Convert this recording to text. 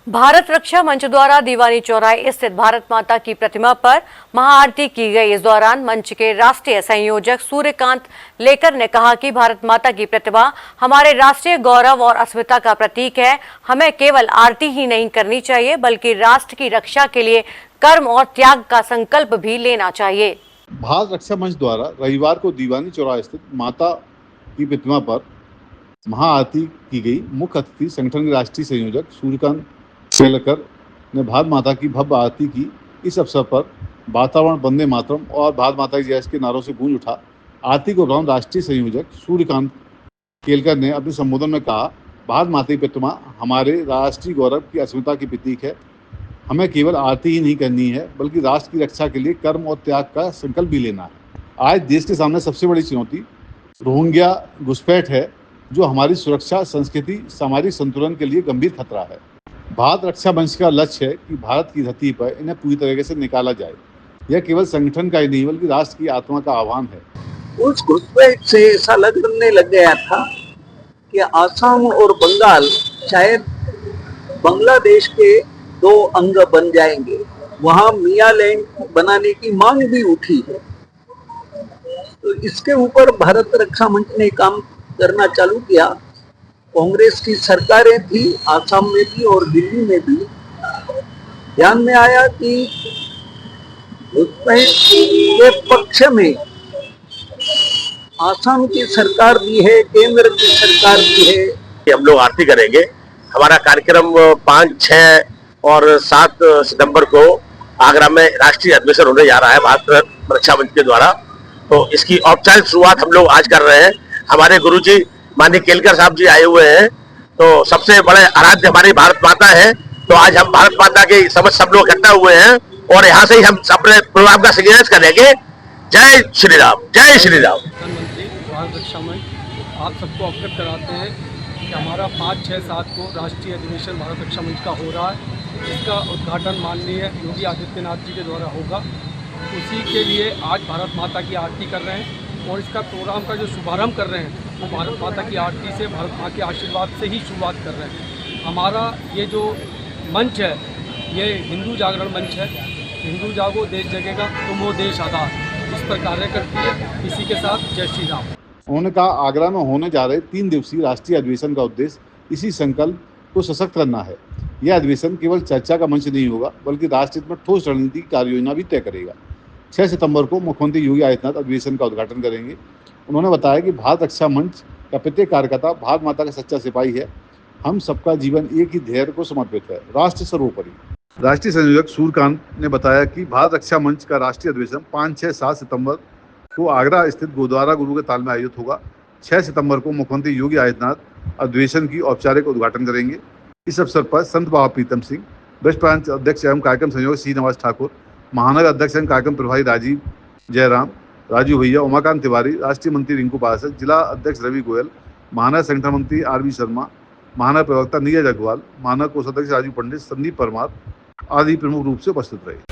भारत रक्षा मंच द्वारा दीवानी चौराहे स्थित भारत माता की प्रतिमा पर महाआरती की गई। इस दौरान मंच के राष्ट्रीय संयोजक सूर्यकांत लेकर ने कहा कि भारत माता की प्रतिमा हमारे राष्ट्रीय गौरव और अस्मिता का प्रतीक है। हमें केवल आरती ही नहीं करनी चाहिए बल्कि राष्ट्र की रक्षा के लिए कर्म और त्याग का संकल्प भी लेना चाहिए। भारत रक्षा मंच द्वारा रविवार को दीवानी चौराहे स्थित माता की प्रतिमा पर महाआरती की गई। मुख्य अतिथि संगठन के राष्ट्रीय संयोजक सूर्यकांत केलकर ने भारत माता की भव्य आरती की। इस अवसर पर वातावरण वंदे मातरम और भारत माता की जय के नारों से गूंज उठा। आरती के दौरान राष्ट्रीय संयोजक सूर्यकांत केलकर ने अपने संबोधन में कहा, भारत माता की प्रतिमा हमारे राष्ट्रीय गौरव की अस्मिता की प्रतीक है। हमें केवल आरती ही नहीं करनी है बल्कि राष्ट्र की रक्षा के लिए कर्म और त्याग का संकल्प भी लेना है। आज देश के सामने सबसे बड़ी चुनौती रोहिंग्या घुसपैठ है, जो हमारी सुरक्षा, संस्कृति, सामाजिक संतुलन के लिए गंभीर खतरा है। भारत रक्षा मंच का लक्ष्य है कि भारत की धरती पर इन्हें पूरी तरीके से निकाला जाए। यह केवल संगठन का ही नहीं बल्कि राष्ट्र की आत्मा का आह्वान है। उस घुसपैठ से ऐसा लगने लग गया था कि आसाम और बंगाल शायद बांग्लादेश के दो अंग बन जाएंगे। वहां मियालैंड बनाने की मांग भी उठी है। तो इसके ऊपर भारत रक्षा मंच ने काम करना चालू किया। कांग्रेस की सरकारें थी आसाम में भी और दिल्ली में भी। ध्यान में आया कि घुसपैठ के पक्ष में आसाम की सरकार भी है, केंद्र की सरकार भी है। हम लोग आरती करेंगे। हमारा कार्यक्रम 5, 6 और 7 सितंबर को आगरा में राष्ट्रीय अधिवेशन होने जा रहा है भारत रक्षा मंच के द्वारा। तो इसकी औपचारिक शुरुआत हम लोग आज कर रहे हैं। हमारे गुरुजी माननीय केलकर साहब जी आए हुए हैं। तो सबसे बड़े आराध्य हमारी भारत माता है। तो आज हम भारत माता के समझ सब लोग इकट्ठा हुए हैं और यहाँ से ही हम अपने प्रोग्राम का संयोजन करेंगे। जय श्री राम, जय श्री राम। प्रधानमंत्री भारत रक्षा मंच आप सबको अवगत कराते हैं कि हमारा 5, 6, 7 को राष्ट्रीय अधिवेशन भारत रक्षा मंच का हो रहा है। इसका उद्घाटन माननीय योगी आदित्यनाथ जी के द्वारा होगा। उसी के लिए आज भारत माता की आरती कर रहे हैं और इसका प्रोग्राम का जो शुभारंभ कर रहे हैं वो भारत माता की आरती से, भारत माँ के आशीर्वाद से ही शुरुआत कर रहे हैं। हमारा ये जो मंच है ये हिंदू जागरण मंच है। हिंदू जागो देश जगेगा, तुम हो देश आधार, इस पर कार्य करती है। इसी के साथ जय श्री राम। उन्होंने कहा, आगरा में होने जा रहे 3 दिवसीय राष्ट्रीय अधिवेशन का उद्देश्य इसी संकल्प को सशक्त करना है। यह अधिवेशन केवल चर्चा का मंच नहीं होगा बल्कि राष्ट्र हित में ठोस रणनीति की कार्य योजना भी तय करेगा। 6 सितंबर को मुख्यमंत्री योगी आदित्यनाथ अधिवेशन का उद्घाटन करेंगे। उन्होंने बताया कि भारत रक्षा मंच का प्रत्येक कार्यकर्ता भारत माता का सच्चा सिपाही है। हम सबका जीवन एक ही ध्येय को समर्पित है, राष्ट्र सर्वोपरि। राष्ट्रीय संयोजक सूर्यकांत ने बताया कि भारत रक्षा मंच का राष्ट्रीय अधिवेशन 5, 6, 7 सितंबर को आगरा स्थित गुरुद्वारा गुरु के ताल में आयोजित होगा। 6 सितंबर को मुख्यमंत्री योगी आदित्यनाथ अधिवेशन की औपचारिक उद्घाटन करेंगे। इस अवसर पर संत बाबा प्रीतम सिंह, वेस्ट ब्रांच अध्यक्ष एवं कार्यक्रम संयोजक श्रीनिवास ठाकुर, महानगर अध्यक्ष एवं कार्यक्रम प्रभारी राजीव जयराम, राजू भैया, उमाकांत तिवारी, राष्ट्रीय मंत्री रिंकू पासक, जिला अध्यक्ष रवि गोयल, महानगर संगठन मंत्री आरवी शर्मा, महानगर प्रवक्ता नीरज अग्रवाल, महानगर कोषाध्यक्ष राजू पंडित, संदीप परमार आदि प्रमुख रूप से उपस्थित रहे।